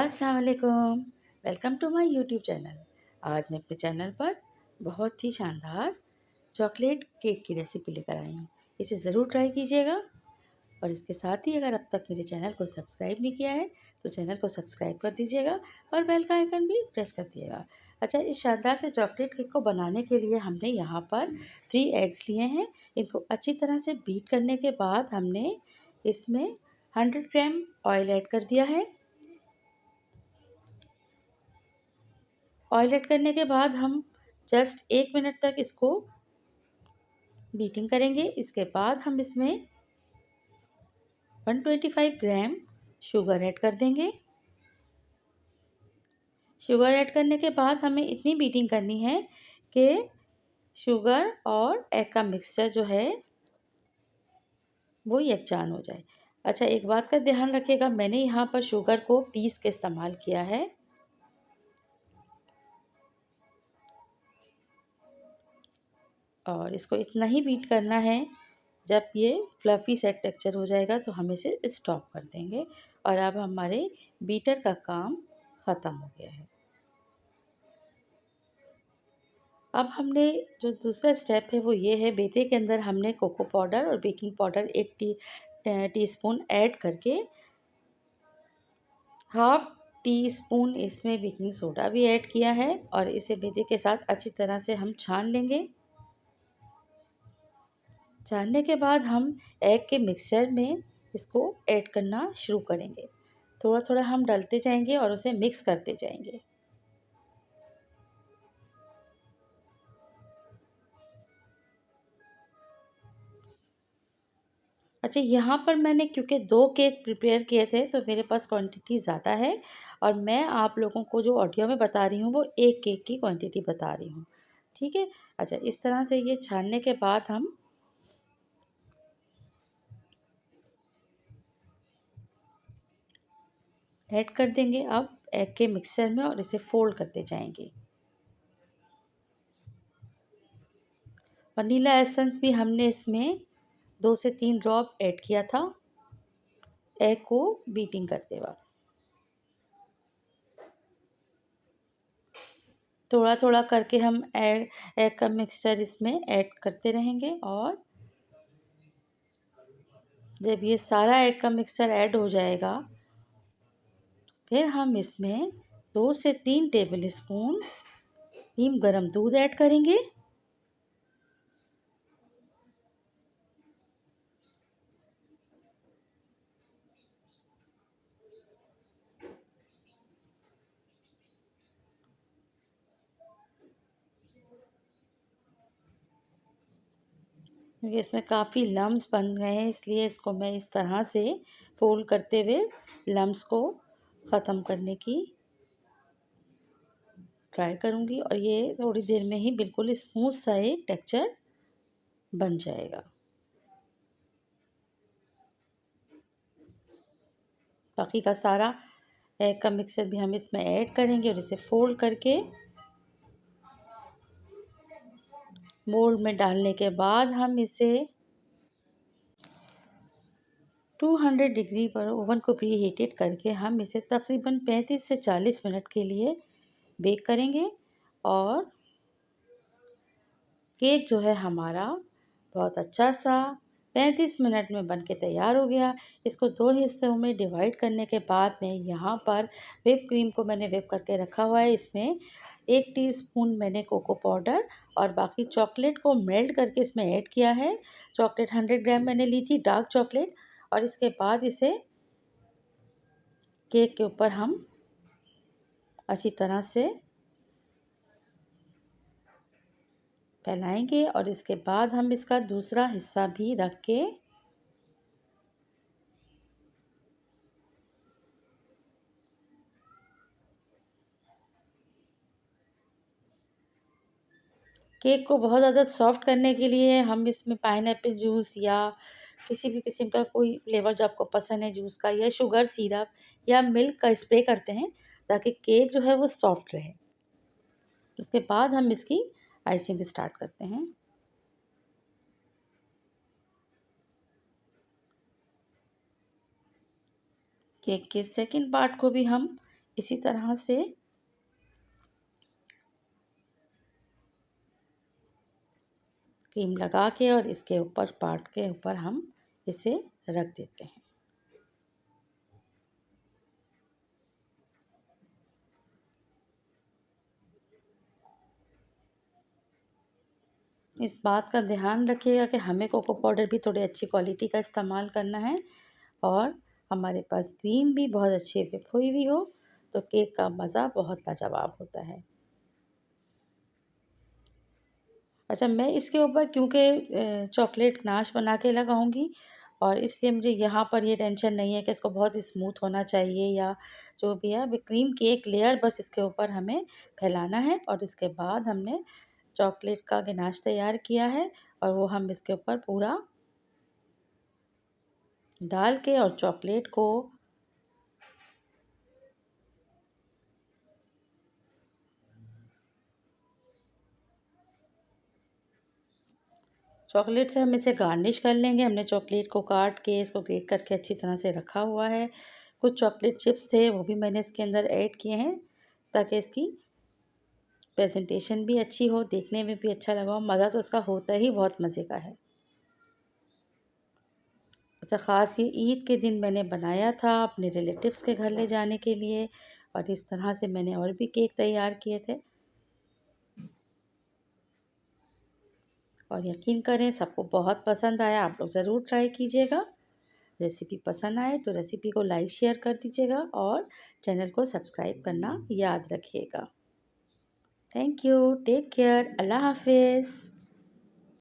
अस्सलाम वालेकुम। Welcome to my YouTube channel. आज मैं अपने चैनल पर बहुत ही शानदार चॉकलेट केक की रेसिपी लेकर आई हूँ। इसे ज़रूर ट्राई कीजिएगा और इसके साथ ही अगर अब तक मेरे चैनल को सब्सक्राइब नहीं किया है तो चैनल को सब्सक्राइब कर दीजिएगा और बेल का आइकन भी प्रेस कर दिएगा। अच्छा, इस शानदार से चॉकलेट केक को बनाने के लिए हमने यहाँ पर 3 एग्स लिए हैं। इनको अच्छी तरह से बीट करने के बाद हमने इसमें 100 ग्राम ऑयल ऐड कर दिया है। ऑयल ऐड करने के बाद हम जस्ट 1 मिनट तक इसको बीटिंग करेंगे। इसके बाद हम इसमें 125 ग्राम शुगर ऐड कर देंगे। शुगर ऐड करने के बाद हमें इतनी बीटिंग करनी है कि शुगर और एग का मिक्सचर जो है वो यकजान हो जाए। अच्छा, एक बात का ध्यान रखिएगा, मैंने यहाँ पर शुगर को पीस के इस्तेमाल किया है और इसको इतना ही बीट करना है। जब ये फ्लफ़ी सा टेक्सचर हो जाएगा तो हम इसे स्टॉप कर देंगे और अब हमारे बीटर का काम ख़त्म हो गया है। अब हमने जो दूसरा स्टेप है वो ये है, बेटे के अंदर हमने कोको पाउडर और बेकिंग पाउडर 1 टीस्पून ऐड करके हाफ़ टी स्पून इसमें बेकिंग सोडा भी ऐड किया है और इसे बेटे के साथ अच्छी तरह से हम छान लेंगे। छानने के बाद हम एग के मिक्सचर में इसको ऐड करना शुरू करेंगे। थोड़ा-थोड़ा हम डालते जाएंगे और उसे मिक्स करते जाएंगे। अच्छा, यहाँ पर मैंने क्योंकि 2 केक प्रिपेयर किए थे तो मेरे पास क्वांटिटी ज़्यादा है और मैं आप लोगों को जो ऑडियो में बता रही हूँ वो 1 केक की क्वांटिटी बता रही हूँ। ठीक है? अच्छा, इस तरह से ये छानने के बाद हम ऐड कर देंगे अब एग के मिक्सचर में और इसे फ़ोल्ड करते जाएंगे। वनीला एसेंस भी हमने इसमें 2 से 3 ड्रॉप ऐड किया था एग को बीटिंग करते वक़्त। थोड़ा-थोड़ा करके हम एग एग का मिक्सचर इसमें ऐड करते रहेंगे और जब ये सारा एग का मिक्सचर ऐड हो जाएगा, फिर हम इसमें 2 से 3 टेबल स्पून नीम गर्म दूध ऐड करेंगे। क्योंकि इसमें काफ़ी लम्स बन गए हैं इसलिए इसको मैं इस तरह से फ़ोल्ड करते हुए लम्स को ख़त्म करने की ट्राई करूँगी और ये थोड़ी देर में ही बिल्कुल स्मूथ सा एक टेक्सचर बन जाएगा। बाकी का सारा एग का मिक्सचर भी हम इसमें ऐड करेंगे और इसे फ़ोल्ड करके मोल्ड में डालने के बाद हम इसे 200 डिग्री पर ओवन को प्री हीटेड करके हम इसे तकरीबन 35 से 40 मिनट के लिए बेक करेंगे और केक जो है हमारा बहुत अच्छा सा 35 मिनट में बन के तैयार हो गया। इसको 2 हिस्सों में डिवाइड करने के बाद में यहाँ पर व्हिप क्रीम को मैंने व्हिप करके रखा हुआ है। इसमें 1 टीस्पून मैंने कोको पाउडर और बाकी चॉकलेट को मेल्ट करके इसमें ऐड किया है। चॉकलेट 100 ग्राम मैंने ली थी, डार्क चॉकलेट, और इसके बाद इसे केक के ऊपर हम अच्छी तरह से फैलाएंगे और इसके बाद हम इसका दूसरा हिस्सा भी रख के केक को बहुत ज़्यादा सॉफ्ट करने के लिए हम इसमें पाइनएप्पल जूस या किसी भी किस्म का कोई फ्लेवर जो आपको पसंद है जूस का, या शुगर सिरप या मिल्क का स्प्रे करते हैं ताकि केक जो है वो सॉफ्ट रहे। उसके बाद हम इसकी आइसिंग स्टार्ट करते हैं। केक के सेकंड पार्ट को भी हम इसी तरह से क्रीम लगा के और इसके ऊपर पार्ट के ऊपर हम इसे रख देते हैं। इस बात का ध्यान रखिएगा कि हमें कोको पाउडर भी थोड़ी अच्छी क्वालिटी का इस्तेमाल करना है और हमारे पास क्रीम भी बहुत अच्छी व्हिप हुई हुई हो, तो केक का मज़ा बहुत लाजवाब होता है। अच्छा, मैं इसके ऊपर क्योंकि चॉकलेट गनाश बना के लगाऊंगी, और इसलिए मुझे यहाँ पर ये टेंशन नहीं है कि इसको बहुत स्मूथ होना चाहिए या जो भी है। अभी क्रीम की एक लेयर बस इसके ऊपर हमें फैलाना है और इसके बाद हमने चॉकलेट का गनाश तैयार किया है और वो हम इसके ऊपर पूरा डाल के और चॉकलेट से हम इसे गार्निश कर लेंगे। हमने चॉकलेट को काट के इसको ग्रेट करके अच्छी तरह से रखा हुआ है। कुछ चॉकलेट चिप्स थे वो भी मैंने इसके अंदर ऐड किए हैं ताकि इसकी प्रेजेंटेशन भी अच्छी हो, देखने में भी अच्छा लगा हो। मज़ा तो इसका होता ही बहुत मज़े का है। अच्छा, ख़ास ये ईद के दिन मैंने बनाया था अपने रिलेटिव्स के घर ले जाने के लिए, और इस तरह से मैंने और भी केक तैयार किए थे। और यकीन करें सबको बहुत पसंद आया। आप लोग ज़रूर ट्राई कीजिएगा। रेसिपी पसंद आए तो रेसिपी को लाइक शेयर कर दीजिएगा और चैनल को सब्सक्राइब करना याद रखिएगा। थैंक यू, टेक केयर, अल्लाह हाफिज़।